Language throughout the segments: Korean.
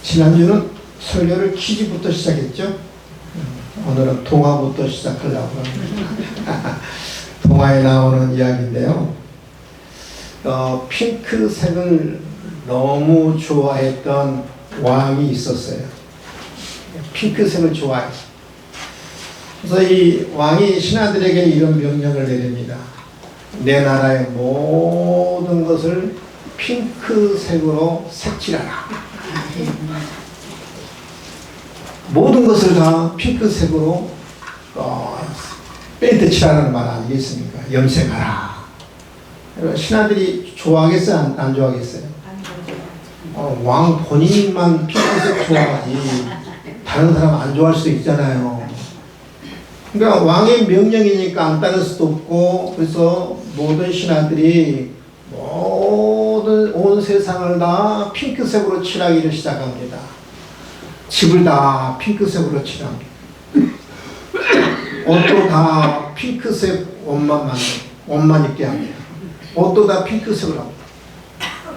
지난주는 설교를 퀴즈부터 시작했죠. 오늘은 동화부터 시작하려고 합니다. 동화에 나오는 이야기인데요. 핑크색을 너무 좋아했던 왕이 있었어요. 핑크색을 좋아했어요. 그래서 이 왕이 신하들에게 이런 명령을 내립니다. 내 나라의 모든 것을 핑크색으로 색칠하라. 모든 것을 다 핑크색으로 페인트 칠하라는 말 아니겠습니까? 염색하라. 신하들이 좋아하겠어요? 안 좋아하겠어요? 왕 본인만 핑크색 좋아하지 다른 사람 안 좋아할 수도 있잖아요. 그러니까 왕의 명령이니까 안 따를 수도 없고, 그래서 모든 신하들이 온 세상을 다 핑크색으로 칠하기를 시작합니다. 집을 다 핑크색으로 칠합니다. 옷도 다 핑크색 옷만 입게 합니다. 옷도 다 핑크색으로 합니다.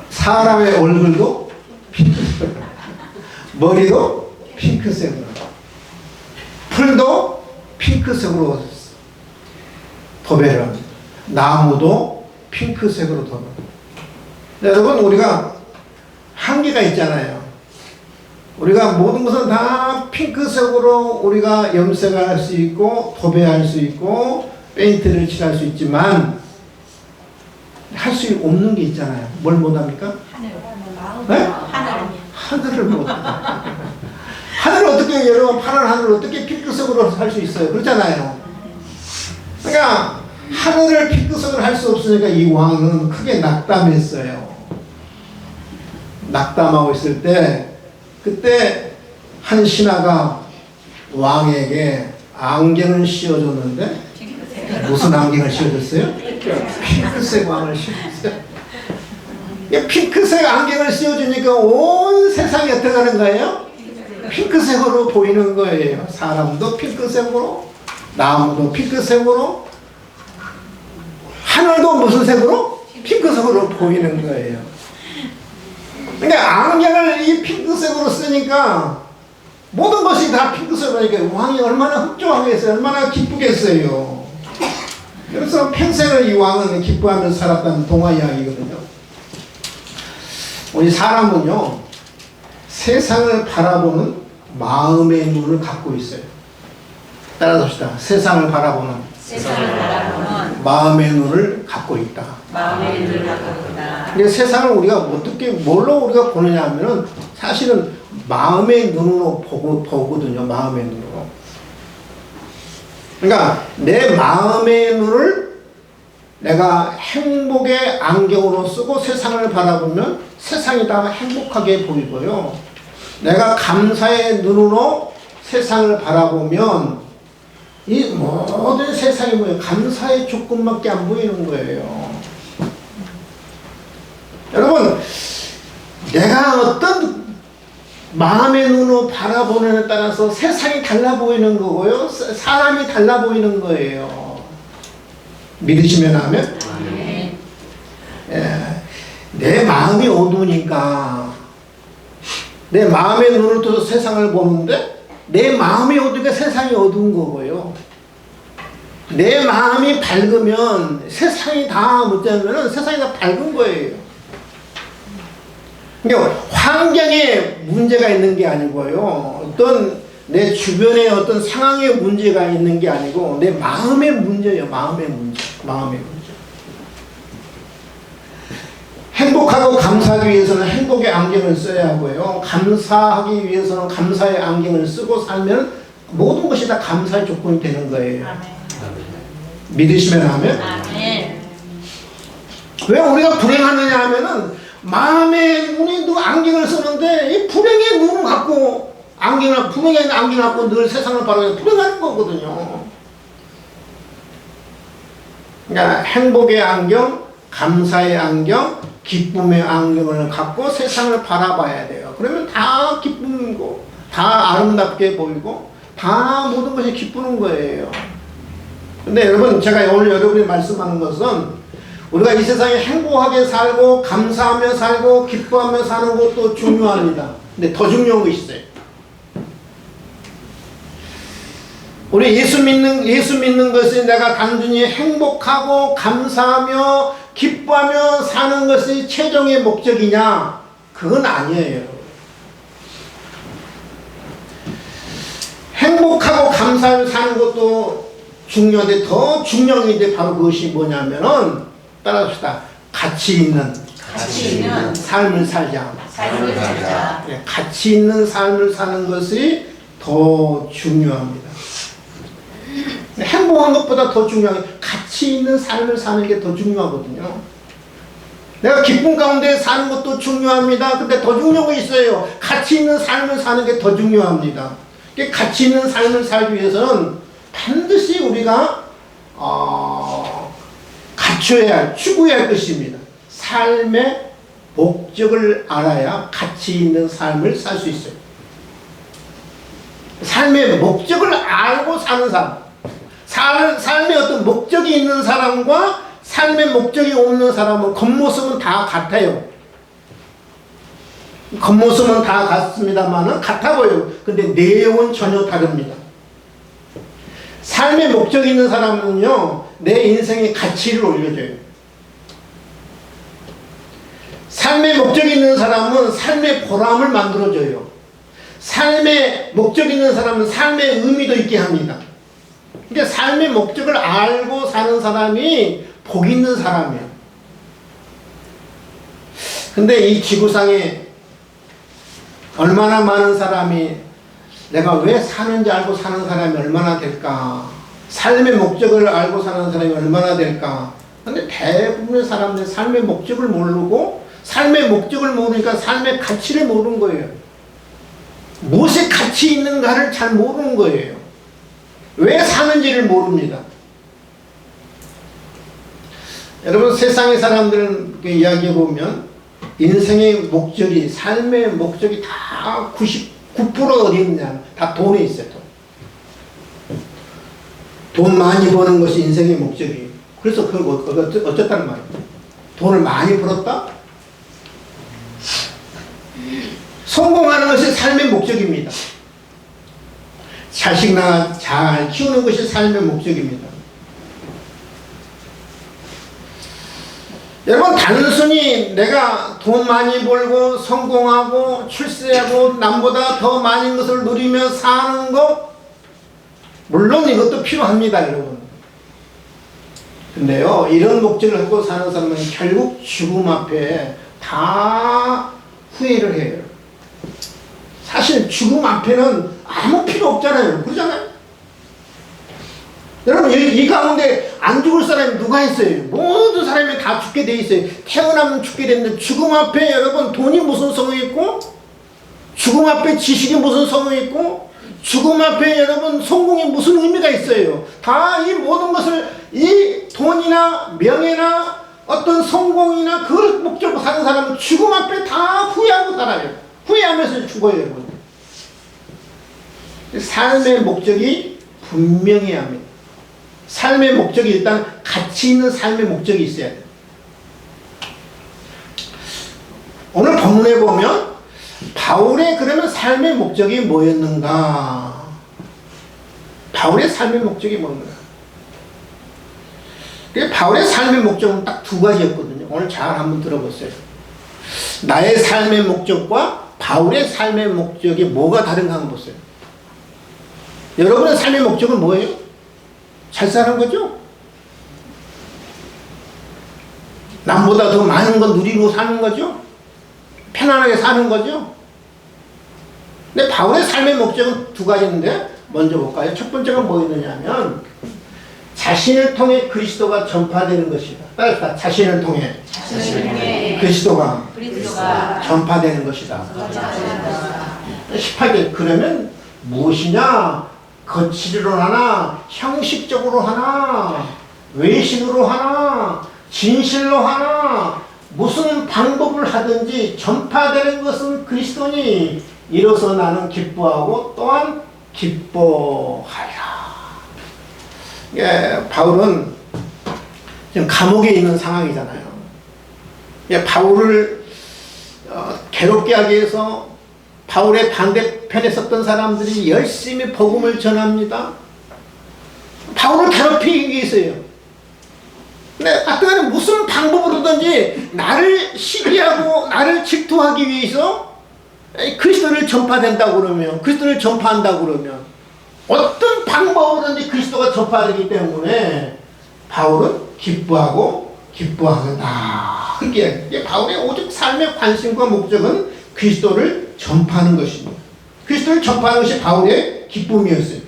사람의 얼굴도 핑크색으로 합니다. 머리도 핑크색으로 합니다. 풀도 핑크색으로 도배를 합니다. 나무도 핑크색으로 도배합니다. 여러분, 우리가 한계가 있잖아요. 우리가 모든 것은 다 핑크색으로 우리가 염색을 할 수 있고 도배할 수 있고 페인트를 칠할 수 있지만 할 수 없는 게 있잖아요. 뭘 못합니까? 네? 하늘을 못합니다. 하늘을 어떻게, 여러분, 파란 하늘을 어떻게 핑크색으로 할 수 있어요? 그렇잖아요. 그러니까 하늘을 핑크색으로 할 수 없으니까 이 왕은 크게 낙담했어요. 낙담하고 있을 때 그때 한 신하가 왕에게 안경을 씌워줬는데, 무슨 안경을 씌워줬어요? 핑크색 왕을 씌워줬어요. 핑크색 안경을 씌워주니까 온 세상이 어떻게 하는 거예요? 핑크색으로 보이는 거예요. 사람도 핑크색으로, 나무도 핑크색으로, 하늘도 무슨 색으로? 핑크색으로 보이는 거예요. 그러니까 안경을 이 핑크색으로 쓰니까 모든 것이 다 핑크색으로 하니까 왕이 얼마나 흡족하겠어요. 얼마나 기쁘겠어요. 그래서 평생을 이 왕은 기뻐하면서 살았다는 동화 이야기거든요. 우리 사람은요, 세상을 바라보는 마음의 눈을 갖고 있어요. 따라서 합시다. 세상을 바라보는 마음의 눈을 갖고 있다. 마음의 눈을 갖고 있다. 근데 세상을 우리가 어떻게, 뭘로 우리가 보느냐 하면은 사실은 마음의 눈으로 보거든요. 마음의 눈으로. 그러니까 내 마음의 눈을 내가 행복의 안경으로 쓰고 세상을 바라보면 세상이 다 행복하게 보이고요. 내가 감사의 눈으로 세상을 바라보면 이 모든 세상이 뭐예요? 감사의 조건밖에 안 보이는 거예요. 여러분, 내가 어떤 마음의 눈으로 바라보느냐에 따라서 세상이 달라 보이는 거고요. 사람이 달라 보이는 거예요. 믿으시면 하면? 예, 내 마음이 어두우니까 내 마음의 눈을 떠서 세상을 보는데 내 마음이 어두우니까 세상이 어두운 거고요. 내 마음이 밝으면 세상이 다 뭐냐면은 세상이 다 밝은 거예요. 그러니까 환경에 문제가 있는 게 아니고요. 어떤 내 주변에 어떤 상황에 문제가 있는 게 아니고 내 마음의 문제예요. 마음의 문제. 마음의 문제. 행복하고 감사하기 위해서는 행복의 안경을 써야 하고요. 감사하기 위해서는 감사의 안경을 쓰고 살면 모든 것이 다 감사의 조건이 되는 거예요. 아멘. 믿으시면 하면? 아멘. 왜 우리가 불행하느냐 하면은 마음의 눈에도 안경을 쓰는데 이 불행의 눈을 갖고 불행의 안경을 갖고 늘 세상을 바라보면 불행하는 거거든요. 그러니까 행복의 안경, 감사의 안경, 기쁨의 안경을 갖고 세상을 바라봐야 돼요. 그러면 다 기쁨이고 다 아름답게 보이고 다 모든 것이 기쁘는 거예요. 근데 여러분, 제가 오늘 여러분이 말씀하는 것은 우리가 이 세상에 행복하게 살고 감사하며 살고 기뻐하며 사는 것도 중요합니다. 근데 더 중요한 것이 있어요. 우리 예수 믿는 것이 내가 단순히 행복하고 감사하며 기뻐하며 사는 것이 최종의 목적이냐? 그건 아니에요. 행복하고 감사하며 사는 것도 중요한데 더 중요한 게 바로 그것이 뭐냐면은 따라합시다. 가치 있는 삶을 살자. 네, 가치 있는 삶을 사는 것이 더 중요합니다. 행복한 것보다 더 중요한 게 가치 있는 삶을 사는 게 더 중요하거든요. 내가 기쁨 가운데 사는 것도 중요합니다. 근데 더 중요한 게 있어요. 가치 있는 삶을 사는 게 더 중요합니다. 가치 있는 삶을 살기 위해서는 반드시 우리가 갖춰야 할, 추구해야 할 것입니다. 삶의 목적을 알아야 가치 있는 삶을 살 수 있어요. 삶의 목적을 알고 사는 사람, 삶에 어떤 목적이 있는 사람과 삶의 목적이 없는 사람은 겉모습은 다 같아요. 겉모습은 다 같습니다만은 같아 보여요. 근데 내용은 전혀 다릅니다. 삶의 목적이 있는 사람은요, 내 인생의 가치를 올려줘요. 삶의 목적이 있는 사람은 삶의 보람을 만들어줘요. 삶의 목적이 있는 사람은 삶의 의미도 있게 합니다. 그러니까 삶의 목적을 알고 사는 사람이 복 있는 사람이에요. 근데 이 지구상에 얼마나 많은 사람이 내가 왜 사는지 알고 사는 사람이 얼마나 될까? 삶의 목적을 알고 사는 사람이 얼마나 될까? 근데 대부분의 사람들이 삶의 목적을 모르고 삶의 목적을 모르니까 삶의 가치를 모르는 거예요. 무엇이 가치 있는가를 잘 모르는 거예요. 왜 사는지를 모릅니다. 여러분 세상의 사람들은 이야기해 보면 인생의 목적이 삶의 목적이 다 99% 어디 있냐? 다 돈에 있어요. 돈 많이 버는 것이 인생의 목적이에요. 그래서 그걸 어쨌다는 말이에요. 돈을 많이 벌었다? 성공하는 것이 삶의 목적입니다. 자식나 잘 키우는 것이 삶의 목적입니다. 여러분 단순히 내가 돈 많이 벌고 성공하고 출세하고 남보다 더 많은 것을 누리며 사는 것 물론 이것도 필요합니다 여러분. 근데요 이런 목적을 갖고 사는 사람은 결국 죽음 앞에 다 후회를 해요. 사실 죽음 앞에는 아무 필요 없잖아요. 그러잖아요. 여러분 이 가운데 안 죽을 사람이 누가 있어요? 모든 사람이 다 죽게 돼 있어요. 태어나면 죽게 되는데 죽음 앞에 여러분 돈이 무슨 성이 있고 죽음 앞에 지식이 무슨 성이 있고 죽음 앞에 여러분 성공이 무슨 의미가 있어요? 다 이 모든 것을 이 돈이나 명예나 어떤 성공이나 그걸 목적으로 사는 사람은 죽음 앞에 다 후회하고 살아요. 후회하면서 죽어요 여러분. 삶의 목적이 분명해야 합니다. 삶의 목적이 일단 가치 있는 삶의 목적이 있어야 돼요. 오늘 본문에 보면 바울의 그러면 삶의 목적이 뭐였는가? 바울의 삶의 목적이 뭔가? 바울의 삶의 목적은 딱 두 가지였거든요. 오늘 잘 한번 들어보세요. 나의 삶의 목적과 바울의 삶의 목적이 뭐가 다른가 한번 보세요. 여러분의 삶의 목적은 뭐예요? 잘 사는 거죠? 남보다 더 많은 건 누리고 사는 거죠? 편안하게 사는 거죠? 근데 바울의 삶의 목적은 두 가지인데 먼저 볼까요? 첫 번째가 뭐였느냐면 자신을 통해 그리스도가 전파되는 것이다. 따라서 자신을 통해 그리스도가 전파되는 것이다. 18절 그러면 무엇이냐? 거칠이로 하나 형식적으로 하나 외식으로 하나 진실로 하나 무슨 방법을 하든지 전파되는 것은 그리스도니 이로써 나는 기뻐하고 또한 기뻐하리라. 예, 바울은 지금 감옥에 있는 상황이잖아요. 바울을 괴롭게 하기 위해서 바울의 반대편에 섰던 사람들이 열심히 복음을 전합니다. 바울을 괴롭히기 위해서요. 근데 하여튼 무슨 방법으로든지 나를 시기하고 나를 질투하기 위해서 그리스도를 전파된다고 그러면, 그리스도를 전파한다고 그러면 어떤 방법으로든지 그리스도가 전파되기 때문에 바울은 기뻐하겠다. 그게 바울의 오직 삶의 관심과 목적은 그리스도를 전파하는 것입니다. 그리스도를 전파하는 것이 바울의 기쁨이었어요.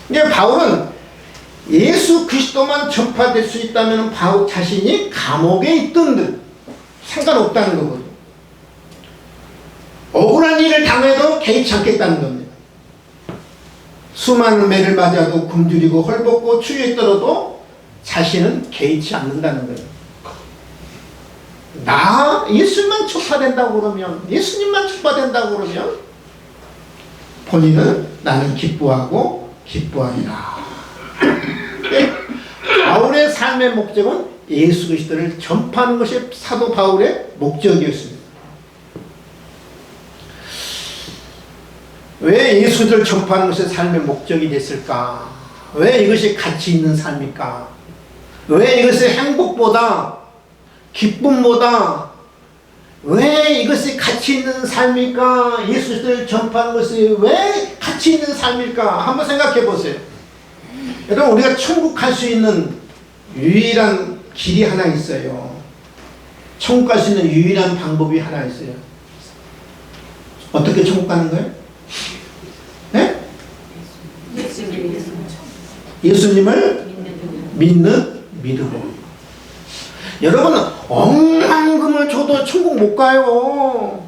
근데 바울은 예수 그리스도만 전파될 수 있다면 바울 자신이 감옥에 있든 상관없다는 거거든요. 억울한 일을 당해도 개의치 않겠다는 겁니다. 수많은 매를 맞아도 굶주리고 헐벗고 추위에 떨어도 자신은 개의치 않는다는 거예요. 예수님만 전파된다고 그러면, 예수님만 전파된다고 그러면 본인은 나는 기뻐하리라. 바울의 삶의 목적은 예수 그리스도를 전파하는 것이 사도 바울의 목적이었습니다. 왜 예수 그리스도를 전파하는 것이 삶의 목적이 됐을까? 왜 이것이 가치 있는 삶일까? 왜 이것이 행복보다, 기쁨보다 왜 이것이 가치 있는 삶일까? 예수 그리스도를 전파하는 것이 왜 가치 있는 삶일까? 한번 생각해 보세요. 여러분, 우리가 천국 갈 수 있는 유일한 길이 하나 있어요. 천국 갈 수 있는 유일한 방법이 하나 있어요. 어떻게 천국 가는 거예요? 네? 예수님을 믿는 믿음으로. 여러분, 억만금을 줘도 천국 못 가요.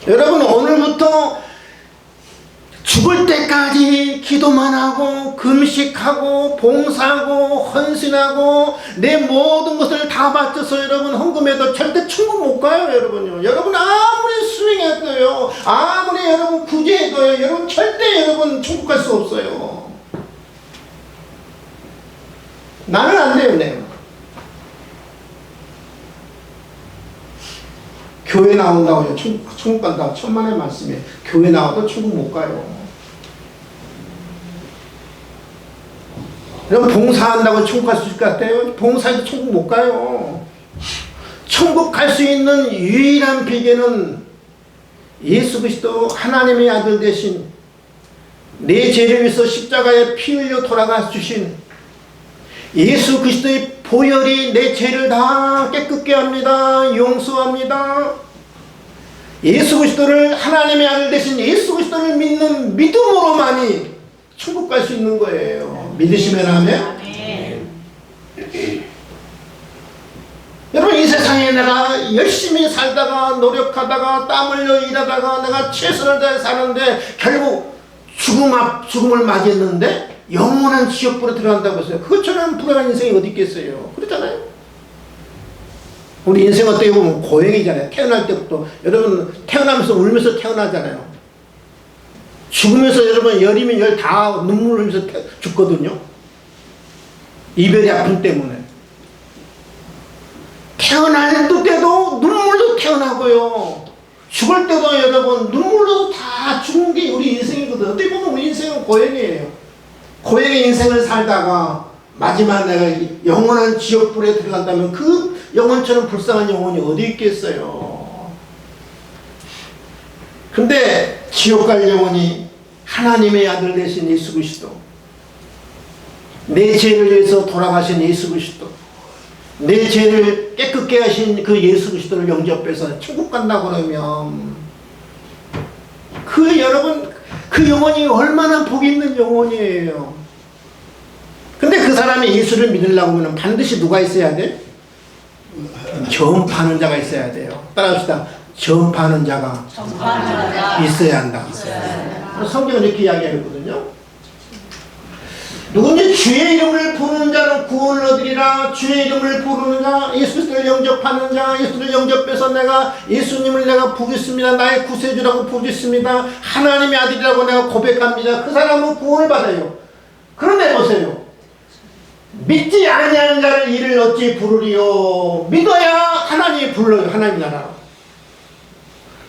여러분, 오늘부터 죽을 때까지 기도만 하고 금식하고 봉사하고 헌신하고 내 모든 것을 다 바쳐서 여러분 헌금해도 절대 천국 못 가요. 여러분요. 여러분 아무리 수행해도요, 아무리 여러분 구제해도요, 여러분 절대 여러분 천국 갈 수 없어요. 나는 안 돼요. 네. 교회 나온다고요, 천국 간다고 천만의 말씀이에요. 교회 나와도 천국 못 가요. 여러분 봉사한다고 천국 갈 수 있을 것 같아요? 봉사해도 천국 못 가요. 천국 갈 수 있는 유일한 비결은 예수 그리스도 하나님의 아들 되신, 내 죄를 위해서 십자가에 피 흘려 돌아가 주신 예수 그리스도의 보혈이 내 죄를 다 깨끗게 합니다. 용서합니다. 예수 그리스도를, 하나님의 아들 되신 예수 그리스도를 믿는 믿음으로만이 천국 갈 수 있는 거예요. 믿으시면 하면. 여러분, 이 세상에 내가 열심히 살다가 노력하다가 땀 흘려 일하다가 내가 최선을 다해 사는데 결국 죽음을 맞이했는데 영원한 지옥불에 들어간다고 했어요. 그것처럼 불행한 인생이 어디 있겠어요? 그렇잖아요. 우리 인생 어떻게 보면 고행이잖아요. 태어날 때부터. 여러분 태어나면서 울면서 태어나잖아요. 죽으면서 여러분 열이면 열 다 눈물 흘리면서 죽거든요. 이별의 아픔 때문에. 태어날 때도 눈물로 태어나고요. 죽을 때도 여러분 눈물로 다 죽는 게 우리 인생이거든. 어떻게 보면 우리 인생은 고행이에요. 고행의 인생을 살다가 마지막 내가 영원한 지옥불에 들어간다면 그 영혼처럼 불쌍한 영혼이 어디 있겠어요. 근데 지옥 갈 영혼이 하나님의 아들 되신 예수 그리스도, 내 죄를 위해서 돌아가신 예수 그리스도, 내 죄를 깨끗게 하신 그 예수 그리스도를 영접해서 천국 간다고 그러면 여러분 그 영혼이 얼마나 복이 있는 영혼이에요. 근데 그 사람이 예수를 믿으려고 하면 반드시 누가 있어야 돼? 전파하는 자가 있어야 돼요. 따라합시다. 전파하는 자가 있어야 한다. 성경은 이렇게 이야기하거든요. 누군지 주의 이름을 부르는 자는 구원을 얻으리라. 주의 이름을 부르는 자, 예수 그리스도를 영접하는 자, 예수를 영접해서 내가 예수님을 내가 부르겠습니다. 나의 구세주라고 부르겠습니다. 하나님의 아들이라고 내가 고백합니다. 그 사람은 구원을 받아요. 그런데 보세요. 믿지 아니하는 자를 이를 어찌 부르리요. 믿어야 하나님이 불러요. 하나님 나라로.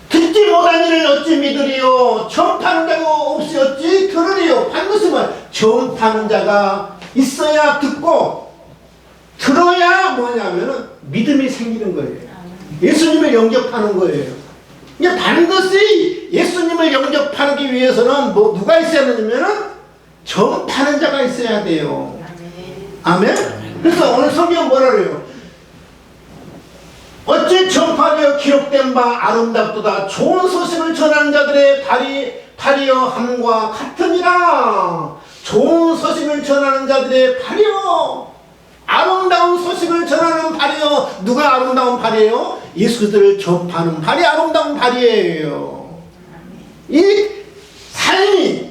듣지 못한 이를 어찌 믿으리요. 전파하는 자가 없이 어찌 들으리요. 반드시 전파하는 자가 있어야 듣고 들어야 뭐냐면은 믿음이 생기는 거예요. 예수님을 영접하는 거예요. 그러니까 반드시 예수님을 영접하기 위해서는 누가 있어야 되냐면은 전파하는 자가 있어야 돼요. 아멘? 그래서 오늘 성경 뭐라 그래요? 어찌 전파되어 기록된 바 아름답도다. 좋은 소식을 전하는 자들의 발이여 함과 같으니라. 좋은 소식을 전하는 자들의 발이여. 아름다운 소식을 전하는 발이여. 누가 아름다운 발이에요? 예수 그리스도를 전파하는 발이 아름다운 발이에요. 이 삶이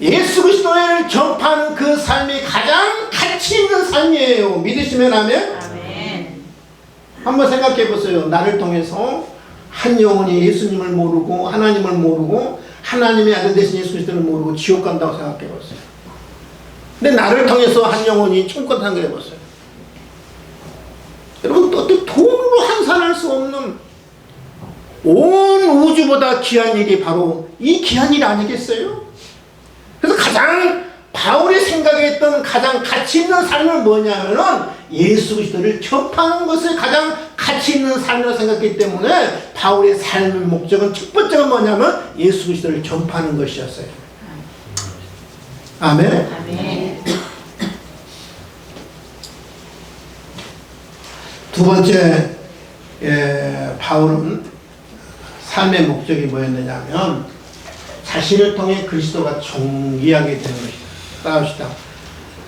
예수 그리스도를 전파하는 그 삶이 가장 가치 있는 삶이에요. 믿으시면 아멘? 아멘. 한번 생각해 보세요. 나를 통해서 한 영혼이 예수님을 모르고 하나님을 모르고 하나님의 아들 되신 예수 그리스도를 모르고 지옥 간다고 생각해 보세요. 근데 나를 통해서 한 영혼이 천국 간다고 생각해 보세요. 여러분 어떻게 돈으로 환산할 수 없는 온 우주보다 귀한 일이 바로 이 귀한 일 아니겠어요? 그래서 가장 바울이 생각했던 가장 가치 있는 삶은 뭐냐면은 예수 그리스도를 전파하는 것을 가장 가치 있는 삶이라고 생각했기 때문에 바울의 삶의 목적은 첫 번째가 뭐냐면 예수 그리스도를 전파하는 것이었어요. 아멘. 아멘. 두 번째 바울은 삶의 목적이 뭐였느냐면 자신을 통해 그리스도가 존귀하게 되는 것이다. 따라합시다.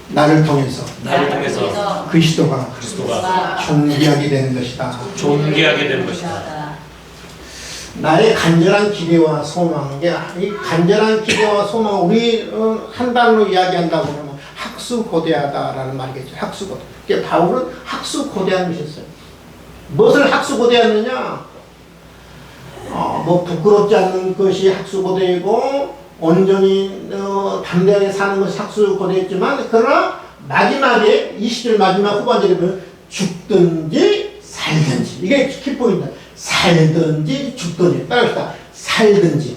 나를 통해서 그리스도가 존귀하게 되는 것이다. 존귀하게 되는 것이다. 나의 간절한 기대와 소망. 이 간절한 기대와 소망, 우리 한 단어로 이야기한다고 하면 학수고대하다라는 말이겠죠. 학수고대. 그러니까 바울은 학수고대한 것이었어요. 무엇을 학수고대하느냐? 부끄럽지 않는 것이 학수고대이고 온전히 담대하게 사는 것이 학수고대였지만 그러나 마지막에 20절 마지막 후반절에 보면 죽든지 살든지 이게 키포인트다. 살든지 죽든지 따라합시다. 살든지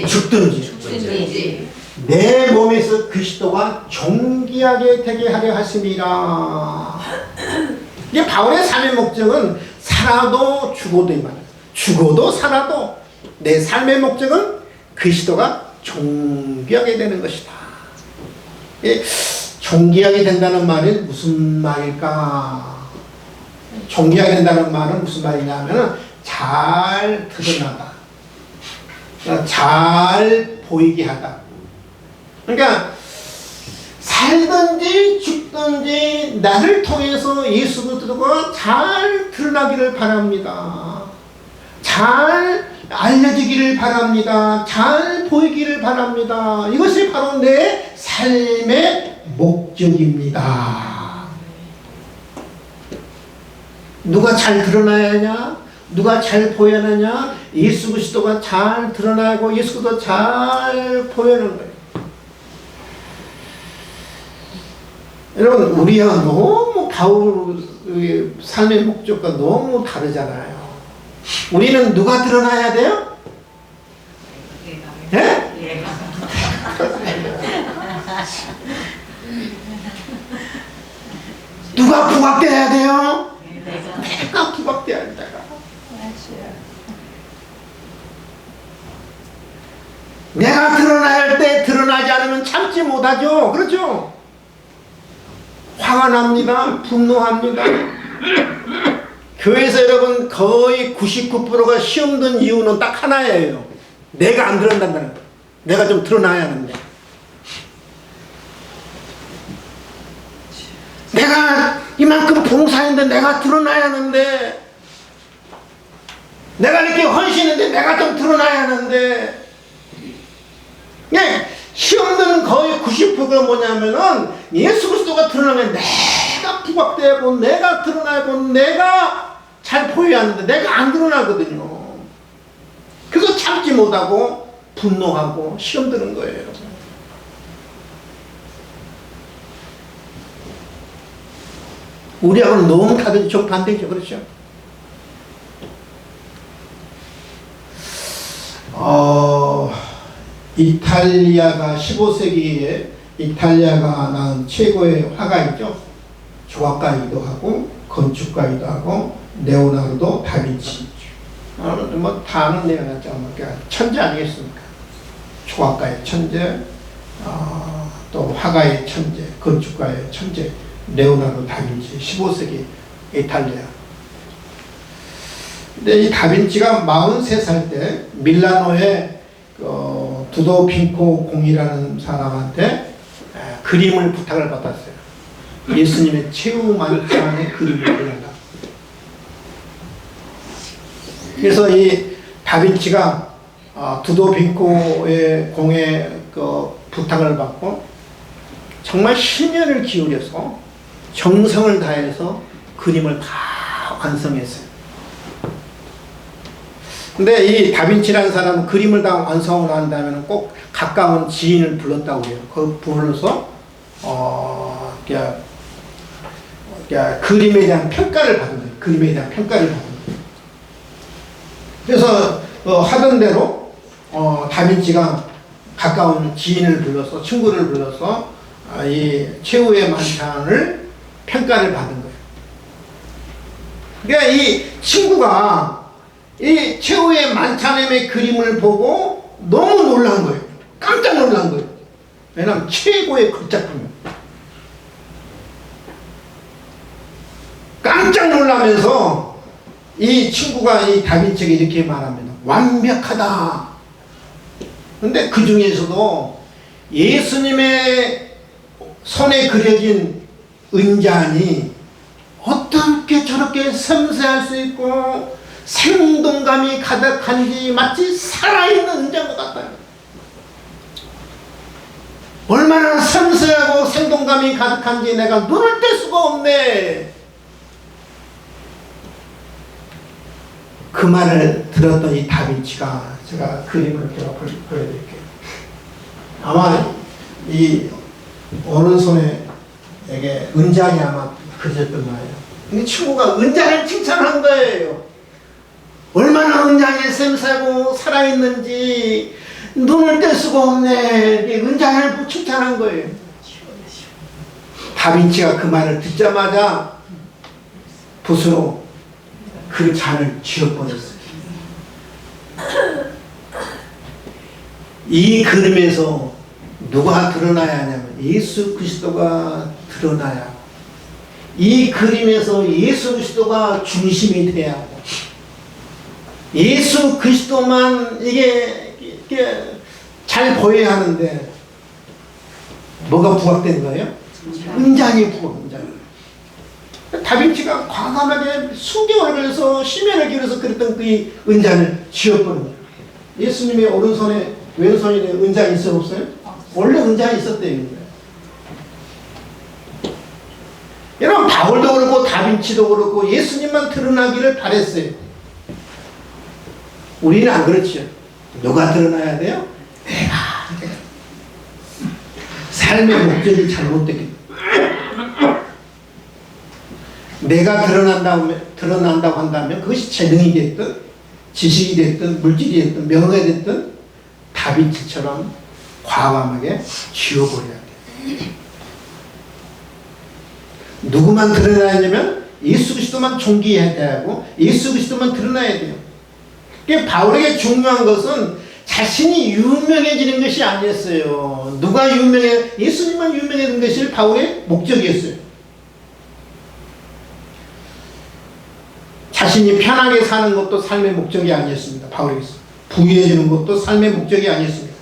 죽든지 내 몸에서 그리스도가 존귀하게 되게 하려 하심이라. 이게 바울의 삶의 목적은 살아도 죽어도 이 말이에요. 죽어도 살아도 내 삶의 목적은 그리스도가 존귀하게 되는 것이다. 존귀하게 된다는 말은 무슨 말일까? 존귀하게 된다는 말은 무슨 말이냐면 잘 드러나다, 잘 보이게 하다. 그러니까 살든지 죽든지 나를 통해서 예수 그리스도가 잘 드러나기를 바랍니다. 잘 알려지기를 바랍니다. 잘 보이기를 바랍니다. 이것이 바로 내 삶의 목적입니다. 누가 잘 드러나야 하냐? 누가 잘 보여야 하냐? 예수 그리스도가 잘 드러나고 예수 그리스도가 잘 보여는 거예요. 여러분 우리와 너무 바울의 삶의 목적과 너무 다르잖아요. 우리는 누가 드러나야 돼요? 예? 누가 부각돼야 돼요? 내가 부각돼야 한다. 내가 드러나야 할 때 드러나지 않으면 참지 못하죠. 그렇죠? 화가 납니다. 분노합니다. 교회에서 여러분 거의 99%가 시험 든 이유는 딱 하나예요. 내가 안 드러난다는 거예요. 내가 좀 드러나야 하는데. 내가 이만큼 봉사했는데 내가 드러나야 하는데. 내가 이렇게 헌신했는데 내가 좀 드러나야 하는데. 예, 시험 드는 거의 90%가 뭐냐면은 예수 그리스도가 드러나면 내가 부각되고 내가 드러나고 내가 잘 보여야 하는데 내가 안 드러나거든요. 그래서 참지 못하고 분노하고 시험 드는 거예요. 우리하고는 너무 다른 정반대죠. 그렇죠? 이탈리아가 15세기에 이탈리아가 낳은 최고의 화가이죠. 조각가이기도 하고 건축가이기도 하고 레오나르도 다빈치. 뭐 다 아는 내가 낫죠. 천재 아니겠습니까? 조각가의 천재, 또 화가의 천재, 건축가의 천재 레오나르도 다빈치. 15세기 이탈리아. 근데 이 다빈치가 43살 때 밀라노의 두도핑코 공이라는 사람한테 그림을 부탁을 받았어요. 예수님의 최후 만찬의 그림을 그려라. 그래서 이 다빈치가 두도핑코의 공에 부탁을 받고 정말 심혈을 기울여서 정성을 다해서 그림을 다 완성했어요. 근데 이 다빈치라는 사람은 그림을 다 완성을 한 다음에는 꼭 가까운 지인을 불렀다고 해요. 그 불러서 그림에 대한 평가를 받은 거예요. 그림에 대한 평가를 받은 거예요. 그래서 하던 대로 다빈치가 가까운 지인을 불러서 친구를 불러서 이 최후의 만찬을 평가를 받은 거예요. 그러니까 이 친구가 이 최후의 만찬의 그림을 보고 너무 놀란 거예요. 깜짝 놀란 거예요. 왜냐하면 최고의 걸작품이에요. 깜짝 놀라면서 이 친구가 이 다빈치에게 이렇게 말합니다. 완벽하다. 근데 그 중에서도 예수님의 손에 그려진 은잔이 어떻게 저렇게 섬세할 수 있고 생동감이 가득한지 마치 살아있는 은잔 같아요. 얼마나 섬세하고 생동감이 가득한지 내가 눈을 뗄 수가 없네. 그 말을 들었던 이 다빈치가 제가 그림을 보여드릴게요. 아마 이 오른손에 이게 은잔이 아마 그려졌던 거예요. 근데 친구가 은잔을 칭찬한 거예요. 얼마나 은잔이 샘싸고 살아있는지 눈을 뗄 수가 없네. 은잔을 칭찬한 거예요. 다빈치가 그 말을 듣자마자 붓으로 그 잔을 쥐어버렸어요. 이 그림에서 누가 드러나야 하냐면 예수 그리스도가 드러나야 하고, 이 그림에서 예수 그리스도가 중심이 돼야 하고, 예수 그리스도만 이게 잘 보여야 하는데 뭐가 부각된 거예요? 은잔이 부각, 은잔. 다빈치가 과감하게 수개월을 걸려서 심혈을 기울여서 그랬던 그 은잔을 지워버린 거예요. 예수님의 오른손에 왼손에 은잔이 있어 없어요? 원래 은잔이 있었대요. 여러분 바울도 그렇고 다빈치도 그렇고 예수님만 드러나기를 바랬어요. 우리는 안 그렇죠. 누가 드러나야 돼요? 내가. 삶의 목적이 잘못됐기 때문에. 내가 드러난다고 한다면 그것이 재능이 됐든 지식이 됐든 물질이 됐든 명예가 됐든 다빈치처럼 과감하게 지워버려야 돼요. 누구만 드러나야 되냐면 예수 그리스도만 존귀해야 하고 예수 그리스도만 드러나야 돼요. 그러니까 바울에게 중요한 것은 자신이 유명해지는 것이 아니었어요. 누가 예수님만 유명해지는 것이 바울의 목적이었어요. 자신이 편하게 사는 것도 삶의 목적이 아니었습니다. 바울에게서 부유해지는 것도 삶의 목적이 아니었습니다.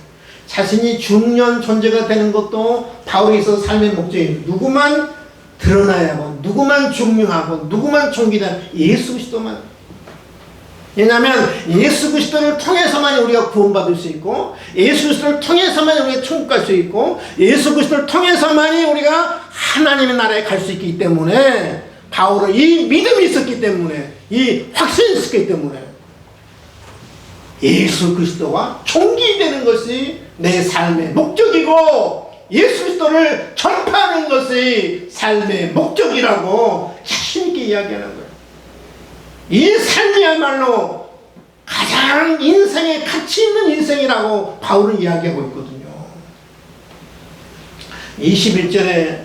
자신이 중요한 존재가 되는 것도 바울에게서 삶의 목적입니다. 누구만 드러나야 하고 누구만 중요하고 누구만 존귀한 예수 그리스도만. 왜냐하면 예수 그리스도를 통해서만 우리가 구원받을 수 있고 예수 그리스도를 통해서만 우리가 천국 갈 수 있고 예수 그리스도를 통해서만이 우리가 하나님의 나라에 갈 수 있기 때문에 바울은 이 믿음이 있었기 때문에 이 확신이 있었기 때문에 예수 그리스도와 존귀되는 것이 내 삶의 목적이고 예수 그리스도를 전파하는 것이 삶의 목적이라고 자신 있게 이야기하는 거예요. 이 삶이야말로 가장 인생에 가치 있는 인생이라고 바울은 이야기하고 있거든요. 21절에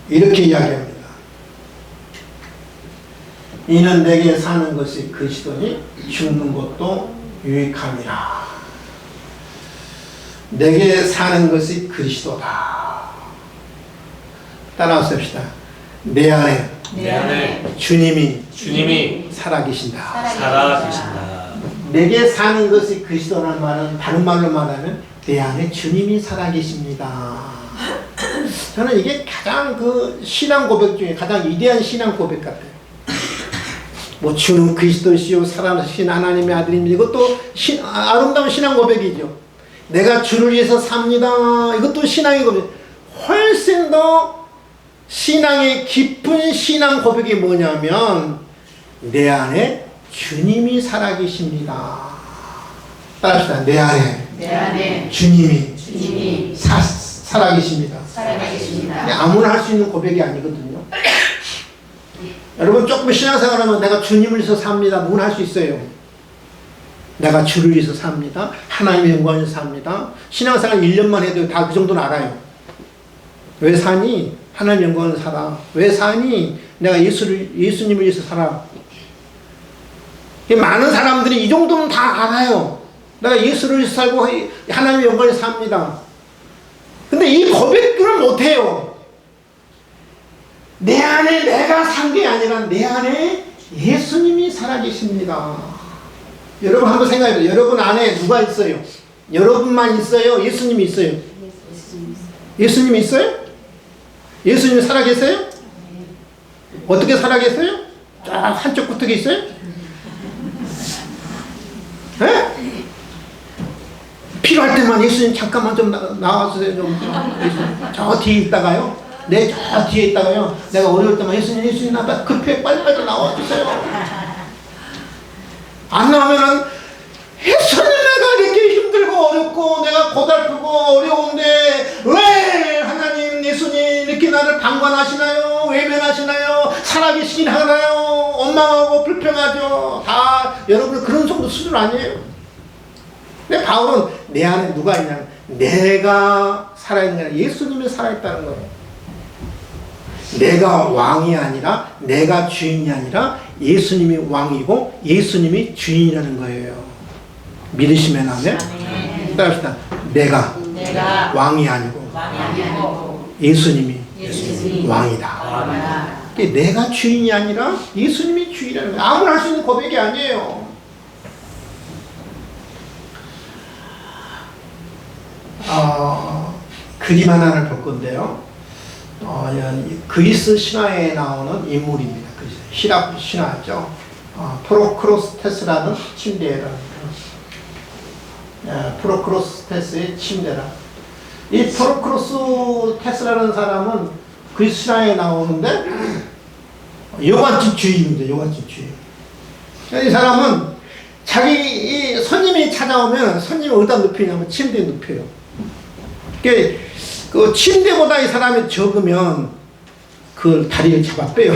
이렇게 이야기합니다. 이는 내게 사는 것이 그리스도니 죽는 것도 유익함이라. 내게 사는 것이 그리스도다. 따라서 합시다. 내 안에 주님이 살아계신다. 살아계신다. 내게 사는 것이 그리스도라는 말은 다른 말로 말하면 내 안에 주님이 살아계십니다. 저는 이게 가장 그 신앙 고백 중에 가장 위대한 신앙 고백 같아요. 뭐 주는 그리스도시요 살아계신 하나님의 아들입니다. 이것도 아름다운 신앙 고백이죠. 내가 주를 위해서 삽니다. 이것도 신앙의 고백. 훨씬 더 신앙의 깊은 신앙 고백이 뭐냐면 내 안에 주님이 살아계십니다. 따라합시다. 내 안에 주님이 살아계십니다. 아무나 할 수 있는 고백이 아니거든요. 여러분 조금 신앙생활하면 내가 주님을 위해서 삽니다. 누구나 할 수 있어요. 내가 주를 위해서 삽니다. 하나님의 영광을 위해서 삽니다. 신앙생활 1년만 해도 다 그 정도는 알아요. 왜 사니? 하나님의 영광을 살아. 왜 사니? 내가 예수님을 위해서 살아. 많은 사람들이 이 정도는 다 알아요. 내가 예수를 위해서 살고 하나님의 영광을 위해서 삽니다. 근데 이 고백들은 못해요. 내 안에 내가 산 게 아니라 내 안에 예수님이 살아계십니다. 여러분 한번 생각해보세요. 여러분 안에 누가 있어요? 여러분만 있어요? 예수님이 있어요? 예수님이 있어요? 예수님이 살아계세요? 어떻게 살아계세요? 쫙 한쪽 구석에 있어요? 에? 필요할 때만 예수님 잠깐만 좀 나와주세요. 저 뒤에 있다가요. 네, 저 뒤에 있다가요. 내가 어려울 때만 예수님 나 급해 빨리빨리 나와주세요. 안 나오면은 예수님 내가 이렇게 힘들고 어렵고 내가 고달프고 어려운데 왜 하나님 예수님 이렇게 나를 방관하시나요? 외면하시나요? 살아계시긴 하나요? 원망하고 불평하죠. 다 여러분 그런 정도 수준 아니에요. 근데 바울은 내 안에 누가 있냐? 내가 살아있는 게 아니라 예수님이 살아있다는 거예요. 내가 왕이 아니라 내가 주인이 아니라 예수님이 왕이고 예수님이 주인이라는 거예요. 믿으시면 하면 따라합시다. 내가 왕이 아니고 예수님이 왕이다. 내가 주인이 아니라 예수님이 주인이라는 거예요. 아무나 할 수 있는 고백이 아니에요. 그림 하나를 볼 건데요. 그리스 신화에 나오는 인물입니다.希腊 신화죠. 프로크로스테스라는 침대라는 프로크로스테스의 침대라. 이 프로크로스테스라는 사람은 그리스 신화에 나오는데 여관집 주인입니다. 여관집 주인. 이 사람은 자기 손님이 찾아오면 손님이 어디다 눕히냐면 침대에 눕혀요. 그 침대보다 이 사람이 적으면 그 다리를 잡아 빼요.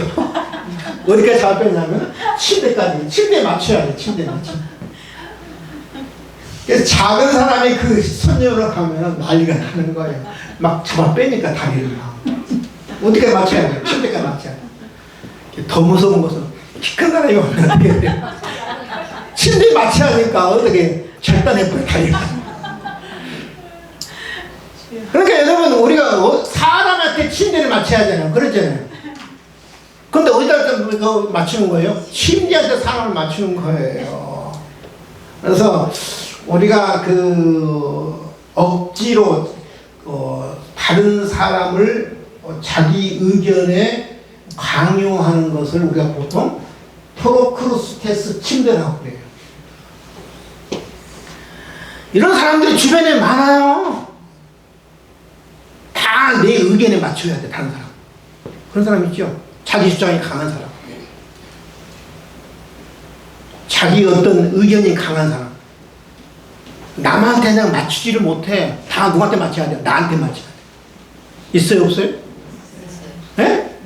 어디까지 잡아 빼냐면 침대까지. 침대에 맞춰야 돼. 침대에 맞춰. 그래서 작은 사람이 그 손님으로 가면 난리가 나는 거예요. 막 잡아 빼니까 다리를 막. 어디까지 맞춰야 돼. 침대까지 맞춰야 돼. 더 무서운 것은 키 큰 사람이 오면 어떻게 돼요? 침대에 맞춰야 하니까 어떻게 절단해버려 다리가. 그러니까 여러분 우리가 사람한테 침대를 맞춰야 하잖아요. 그러잖아요. 근데 어디다 맞추는 거예요? 침대한테 사람을 맞추는 거예요. 그래서 우리가 억지로 다른 사람을 자기 의견에 강요하는 것을 우리가 보통 프로크로스테스 침대라고 그래요. 이런 사람들이 주변에 많아요. 다 내 의견에 맞춰야 돼. 다른 사람. 그런 사람 있죠. 자기 주장이 강한 사람. 자기 어떤 의견이 강한 사람. 남한테 그냥 맞추지를 못해. 다 다 누구한테 맞춰야 돼요? 나한테 맞춰야 돼요. 있어요, 없어요? 예?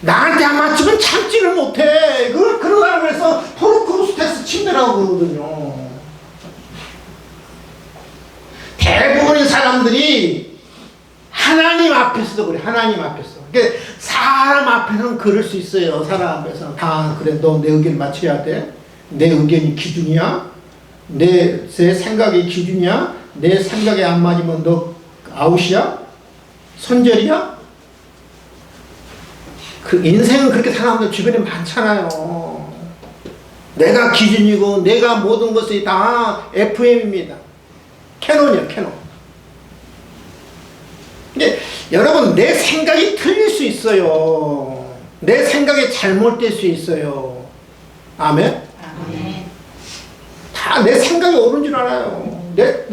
나한테 안 맞추면 참지를 못해. 그런 사람을 해서 포르크루스테스 침대라고 그러거든요. 대부분의 사람들이 하나님 앞에서도 그래. 하나님 앞에서. 그러니까 사람 앞에서는 그럴 수 있어요. 사람 앞에서는 다 그래. 너 내 의견 맞춰야 돼. 내 의견이 기준이야. 내 생각이 기준이야. 내 생각에 안 맞으면 너 아웃이야? 손절이야? 그 인생은 그렇게 사는 사람들 주변에 많잖아요. 내가 기준이고 내가 모든 것이 다 FM입니다. 캐논이야, 캐논. 근데 여러분, 내 생각이 틀릴 수 있어요. 내 생각이 잘못될 수 있어요. 아멘? 아멘. 다 내 생각이 옳은 줄 알아요. 내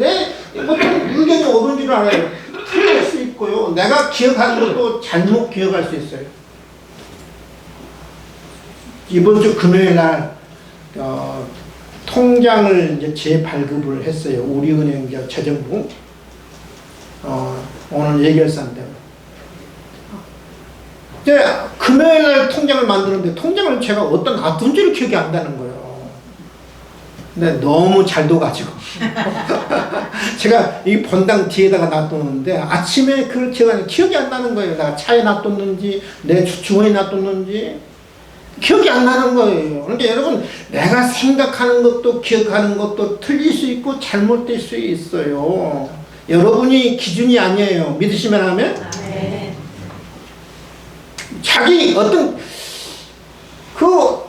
보통 의견이 옳은 줄 알아요. 틀릴 수 있고요. 내가 기억하는 것도 잘못 기억할 수 있어요. 이번 주 금요일 날 통장을 이제 재발급을 했어요. 우리은행 재정부. 오늘 예결사인데. 이제 금요일 날 통장을 만드는데 통장을 제가 어떤 놔둔지를 기억이 안 나는 거예요. 근데 너무 잘 둬가지고. 제가 이 본당 뒤에다가 놔뒀는데 아침에 그걸 기억이 안 나는 거예요. 내가 차에 놔뒀는지, 내 주머니에 놔뒀는지. 기억이 안 나는 거예요. 그러니까 여러분, 내가 생각하는 것도 기억하는 것도 틀릴 수 있고 잘못될 수 있어요. 여러분이 기준이 아니에요. 믿으시면 하면? 네. 자기 어떤 그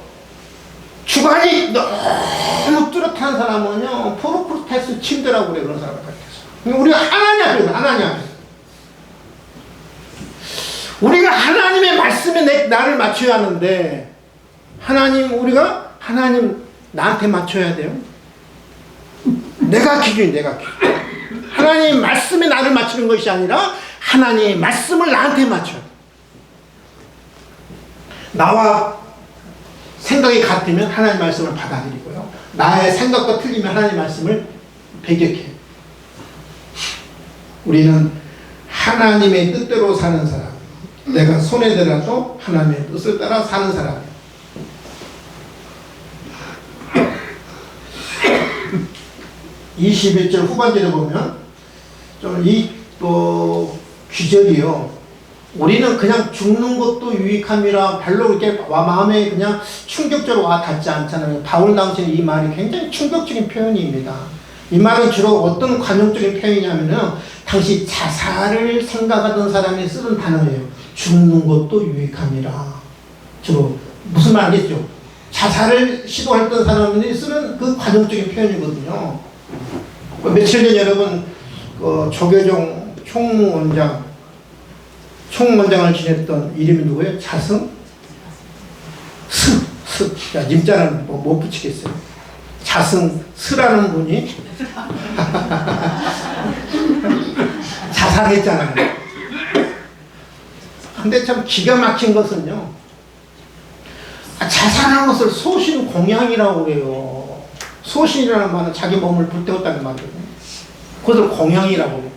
주관이 너무 뚜렷한 사람은요, 포르크루스테스 침대라고 그래. 그런 사람 같아서. 우리가 하나님 앞에서, 하나님 앞에서. 우리가 하나님의 말씀에 나를 맞춰야 하는데, 우리가 하나님 나한테 맞춰야 돼요. 내가 기준. 하나님 말씀에 나를 맞추는 것이 아니라 하나님의 말씀을 나한테 맞춰. 나와 생각이 같으면 하나님 말씀을 받아들이고요. 나의 생각과 틀리면 하나님 말씀을 배격해. 우리는 하나님의 뜻대로 사는 사람. 내가 손해더라도 하나님의 뜻을 따라 사는 사람. 21절 후반절에 보면 좀 귀절이요. 우리는 그냥 죽는 것도 유익함이라 별로 이렇게 마음에 그냥 충격적으로 와 닿지 않잖아요. 바울 당시에 이 말이 굉장히 충격적인 표현입니다. 이 말은 주로 어떤 관용적인 표현이냐면요. 당시 자살을 생각하던 사람이 쓰는 단어예요. 죽는 것도 유익함이라. 주로 무슨 말 알겠죠? 자살을 시도했던 사람들이 쓰는 그 관용적인 표현이거든요. 며칠 전 여러분 조계종 총무원장을 지냈던 이름이 누구예요? 자승? 야, 님자는 못 붙이겠어요. 자승, 스라는 분이 자살했잖아요. 근데 참 기가 막힌 것은요, 자살한 것을 소신공양이라고 그래요. 소신이라는 말은 자기 몸을 불태웠다는 말이거든요. 그것을 공양이라고 해요.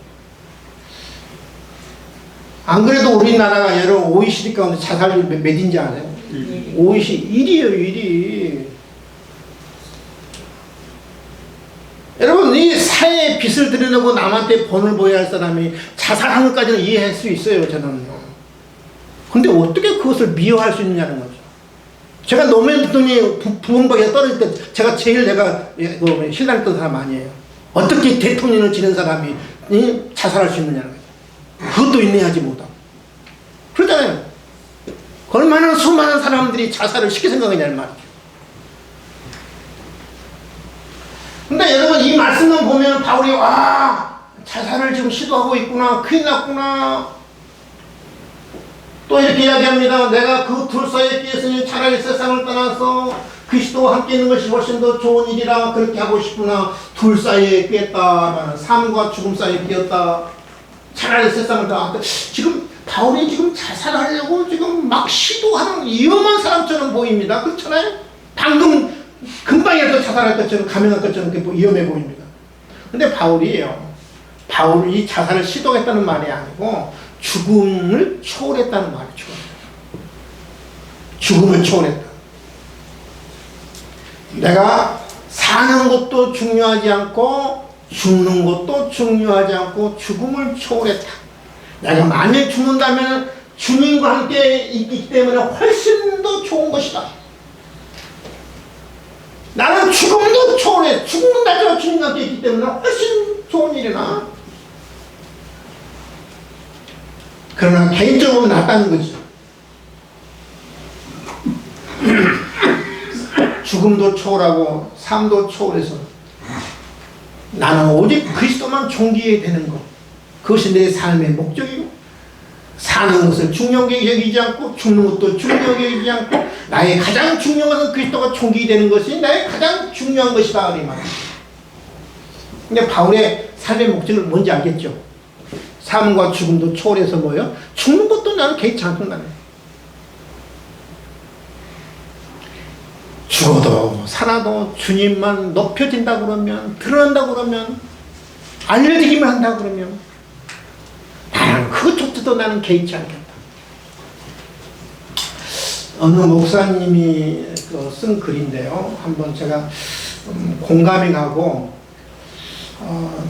안 그래도 우리나라가 여러 OECD 가운데 자살률 몇인지 아세요? OECD 1위에요, 1위. 여러분, 이 사회에 빚을 들여놓고 남한테 본을 보여야 할 사람이 자살하는 것까지는 이해할 수 있어요, 저는요. 근데 어떻게 그것을 미워할 수 있느냐는 거죠. 제가 노무현 대통령이 부흥박에 떨어질 때 제가 제일 신랑했던 사람 아니에요. 어떻게 대통령을 지낸 사람이 자살할 수 있느냐는 거죠. 그것도 인내하지 못하고. 그러잖아요. 얼마나 수많은 사람들이 자살을 쉽게 생각하냐는 말이죠. 근데 여러분, 이 말씀을 보면 바울이 자살을 지금 시도하고 있구나, 큰일 났구나. 또 이렇게 이야기합니다. 내가 그 둘 사이에 끼었으니 차라리 세상을 떠나서 그리스도와 함께 있는 것이 훨씬 더 좋은 일이라 그렇게 하고 싶구나. 둘 사이에 끼었다. 삶과 죽음 사이에 끼었다. 차라리 세상을 떠나. 지금 바울이 지금 자살하려고 지금 막 시도하는 위험한 사람처럼 보입니다. 그렇잖아요? 방금 금방이라도 자살할 것처럼, 감행할 것처럼 위험해 보입니다. 근데 바울이에요. 바울이 자살을 시도했다는 말이 아니고 죽음을 초월했다는 말이죠. 죽음을 초월했다. 내가 사는 것도 중요하지 않고 죽는 것도 중요하지 않고 죽음을 초월했다. 내가 만일 죽는다면 주님과 함께 있기 때문에 훨씬 더 좋은 것이다. 나는 죽음도 초월해. 죽는 날짜가 주님과 함께 있기 때문에 훨씬 좋은 일이나. 그러나 개인적으로 낫다는 거지. 죽음도 초월하고 삶도 초월해서 나는 오직 그리스도만 존귀해야 되는 것. 그것이 내 삶의 목적이고, 사는 것을 중요하게 여기지 않고 죽는 것도 중요하게 여기지 않고 나의 가장 중요한 것은 그리스도가 존귀되는 것이 나의 가장 중요한 것이다. 이 말이야. 근데 바울의 삶의 목적을 뭔지 알겠죠? 삶과 죽음도 초월해서 뭐예요? 죽는 것도 나는 개의치 않는다는. 죽어도 살아도 주님만 높여진다 그러면, 드러난다 그러면, 알려지기만 한다 그러면 나는 그것조차도 나는 개의치 않겠다. 어느 목사님이 쓴 글인데요. 한번 제가 공감이 가고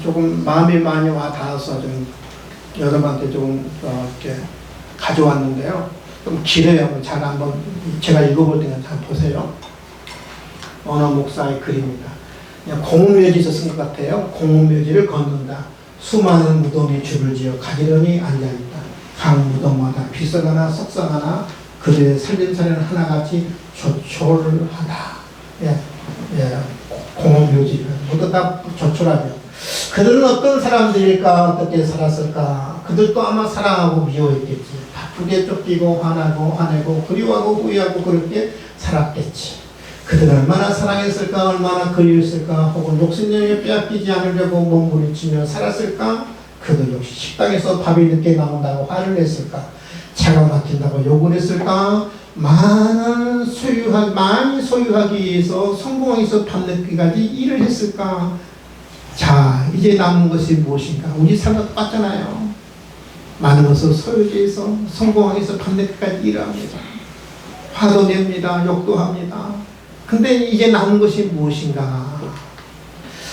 조금 마음이 많이 와닿아서 좀 여러분한테 조금 이렇게 가져왔는데요. 좀 길어요. 잘 한번 제가 읽어볼 테니까 잘 보세요. 어느 목사의 글입니다. 그냥 공묘지에서 쓴 것 같아요. 공묘지를 걷는다. 수많은 무덤이 줄을 지어 가지런히 앉아있다. 각 무덤마다 비석하나 석상하나 그들의 살림살이는 하나같이 조촐하다. 공묘지 모두 다 조촐하죠. 그들은 어떤 사람들일까? 어떻게 살았을까? 그들도 아마 사랑하고 미워했겠지. 바쁘게 쫓기고 화내고 그리워하고 후회하고 그렇게 살았겠지. 그들은 얼마나 사랑했을까? 얼마나 그리웠을까? 혹은 욕심내에 빼앗기지 않으려고 몸부림치며 살았을까? 그들 역시 식당에서 밥이 늦게 나온다고 화를 냈을까? 차가 막힌다고 욕을 했을까? 많이 소유하기 위해서 성공하기 위해서 밤늦게까지 일을 했을까? 자, 이제 남은 것이 무엇인가? 우리 삶과 똑같잖아요. 많은 것을 소유하기 위해서 성공하기 위해서 밤늦게까지 일을 합니다. 화도 냅니다. 욕도 합니다. 근데 이제 남은 것이 무엇인가?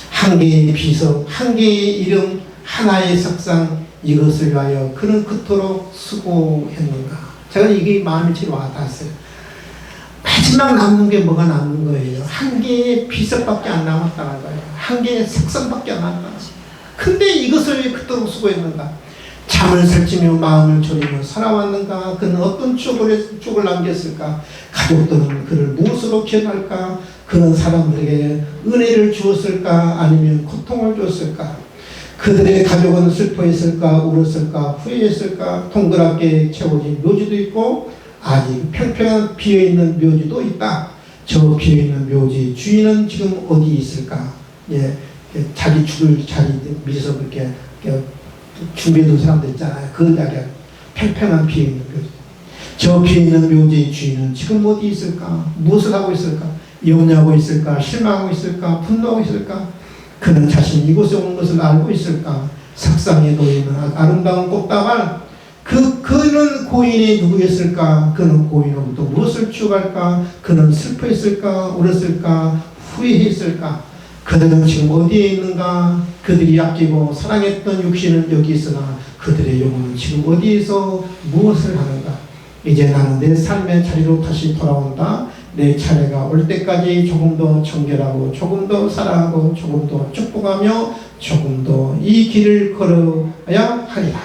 한 개의 비석, 한 개의 이름, 하나의 석상, 이것을 위하여 그는 그토록 수고했는가? 제가 이게 마음이 제일 와닿았어요. 마지막 남는 게 뭐가 남는 거예요? 한 개의 비석밖에 안 남았다는 거예요. 한 개의 석상밖에 안 남았다. 근데 이것을 왜 그토록 수고했는가? 잠을 설치며 마음을 졸이며 살아왔는가? 그는 어떤 추억을 남겼을까? 가족들은 그를 무엇으로 기억할까? 그는 사람들에게 은혜를 주었을까? 아니면 고통을 주었을까? 그들의 가족은 슬퍼했을까? 울었을까? 후회했을까? 동그랗게 채워진 묘지도 있고 아직 평평한 비어있는 묘지도 있다. 저 비어있는 묘지 주인은 지금 어디 있을까? 자기 죽을 자리 미서 그렇게 준비해둔 사람들 있잖아요. 그 자리에 평평한 비어있는 묘지. 저 비어있는 묘지의 주인은 지금 어디 있을까? 무엇을 하고 있을까? 염려하고 있을까? 실망하고 있을까? 분노하고 있을까? 그는 자신이 이곳에 온 것을 알고 있을까? 석상에 놓이는 아름다운 꽃다발, 그는 고인이 누구였을까? 그는 고인으로부터 무엇을 추구할까? 그는 슬퍼했을까? 울었을까? 후회했을까? 그들은 지금 어디에 있는가? 그들이 아끼고 사랑했던 육신은 여기 있으나 그들의 영혼은 지금 어디에서 무엇을 하는가? 이제 나는 내 삶의 자리로 다시 돌아온다. 내 차례가 올 때까지 조금 더 청결하고 조금 더 사랑하고 조금 더 축복하며 조금 더 이 길을 걸어야 하리라.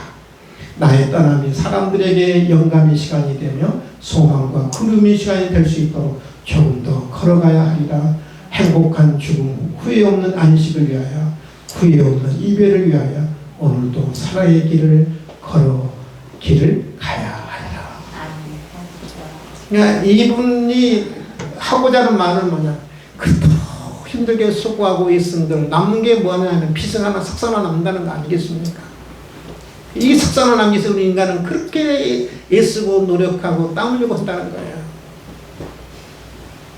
나의 떠남이 사람들에게 영감의 시간이 되며 소망과 구름의 시간이 될 수 있도록 조금 더 걸어가야 하리라. 행복한 죽음, 후회 없는 안식을 위하여, 후회 없는 이별을 위하여 오늘도 사랑의 길을 가야 하리라. 그러니까 이분이 하고자 하는 말은 뭐냐? 그토록 힘들게 수고하고 있음들 남는 게 뭐냐면 비석 하나, 석상 하나 남는다는 거 아니겠습니까? 이 석상 하나 남겨서 우리 인간은 그렇게 애쓰고 노력하고 땀 흘리고 한다는 거예요.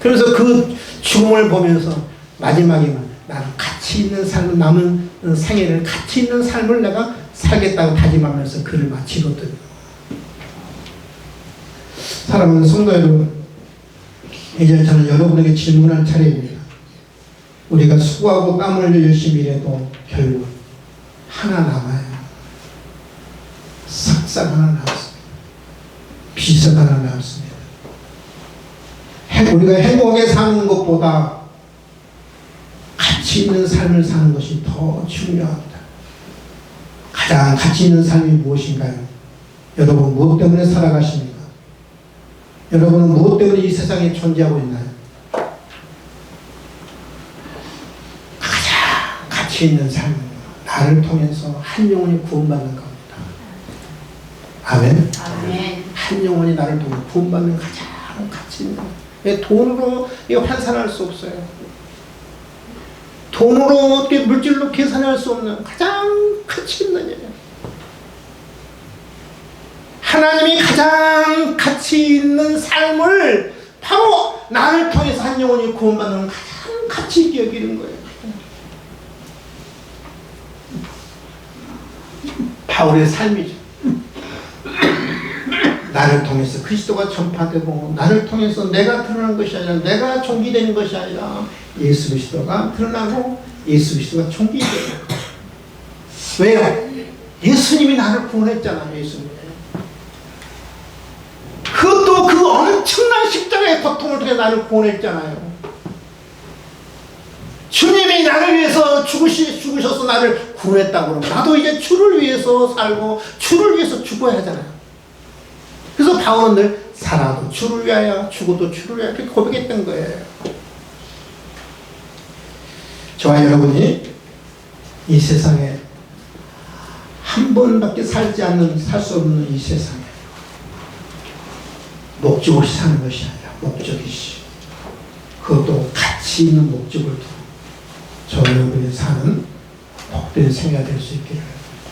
그래서 그 죽음을 보면서 마지막에는 나는 가치 있는 삶을, 남은 생애를 가치 있는 삶을 내가 살겠다고 다짐하면서 글을 마치거든요. 사랑하는 성도 여러분, 이제 저는 여러분에게 질문할 차례입니다. 우리가 수고하고 땀 흘려 열심히 일해도 결국 하나 남아요. 삭삭 하나 남았습니다. 비석 하나 남았습니다. 우리가 행복하게 사는 것보다 가치 있는 삶을 사는 것이 더 중요합니다. 가장 가치 있는 삶이 무엇인가요? 여러분 무엇 때문에 살아가십니까? 여러분은 무엇 때문에 이 세상에 존재하고 있나요? 가장 가치 있는 삶은 나를 통해서 한 영혼이 구원받는 겁니다. 아멘. 아멘. 한 영혼이 나를 통해 구원받는 가장 가치 있는 돈으로 이거 환산할 수 없어요. 돈으로 어떻게 물질로 계산할 수 없는 가장 가치 있는 일. 하나님이 가장 가치 있는 삶을 바로 나를 통해서 한 영혼이 구원받는 가장 가치 있게 여기는 거예요. 바울의 삶이죠. 나를 통해서 그리스도가 전파되고 나를 통해서 내가 드러나는 것이 아니라 내가 존귀되는 것이 아니라 예수 그리스도가 드러나고 예수 그리스도가 존귀되는 거예요. 왜요? 예수님이 나를 구원했잖아요. 예수님. 그것도 그 엄청난 십자가의 고통을 통해 나를 구원했잖아요. 주님이 나를 위해서 죽으셔서 나를 구원했다고 그러면 나도 이제 주를 위해서 살고 주를 위해서 죽어야 하잖아요. 그래서 바울은 늘 살아도 주를 위하여 죽어도 주를 위하여 그렇게 고백했던 거예요. 저와 여러분이 이 세상에 한 번밖에 살 수 없는 이 세상에 목적 없이 사는 것이 아니라 목적이시, 그것도 가치 있는 목적을 두고 저와 여러분이 사는 복된 생애가 될 수 있기를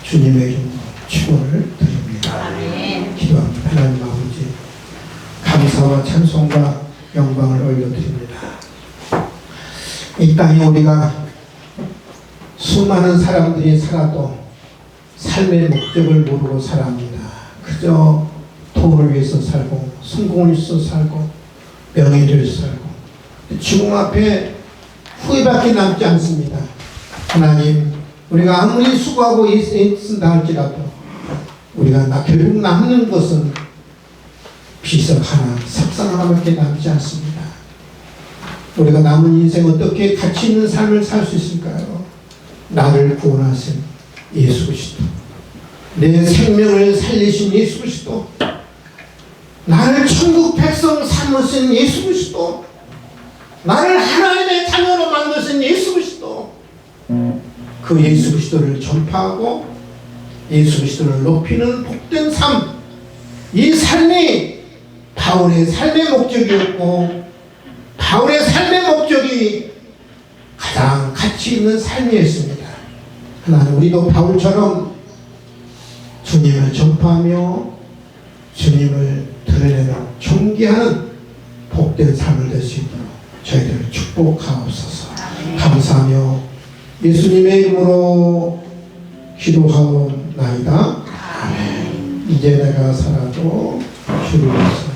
주님의 이름으로 축원을 드립니다. 아멘. 기도합니다. 하나님 아버지, 감사와 찬송과 영광을 올려드립니다. 이 땅에 우리가 수많은 사람들이 살아도 삶의 목적을 모르고 살아갑니다. 그저 돈을 위해서 살고 성공을 위해서 살고 명예를 위해서 살고 죽음 앞에 후회밖에 남지 않습니다. 하나님, 우리가 아무리 수고하고 애쓴다 할지라도 우리가 결국 남는 것은 비석 하나, 석상 하나밖에 남지 않습니다. 우리가 남은 인생 어떻게 가치 있는 삶을 살 수 있을까요? 나를 구원하신 예수 그리스도, 내 생명을 살리신 예수 그리스도, 나를 천국 백성 삼으신 예수 그리스도, 나를 하나님의 자녀로 만드신 예수 그리스도, 그 예수 그리스도를 전파하고 예수 그리스도를 높이는 복된 삶, 이 삶이 바울의 삶의 목적이었고 바울의 삶의 목적이 가장 가치 있는 삶이었습니다. 하나님, 우리도 바울처럼 주님을 전파하며 주님을 드러내는 존귀하는 복된 삶을 될 수 있도록 저희들을 축복하옵소서. 감사하며 예수님의 이름으로 기도하옵나이다. 아멘. 이제 내가 살아도 주를 위해서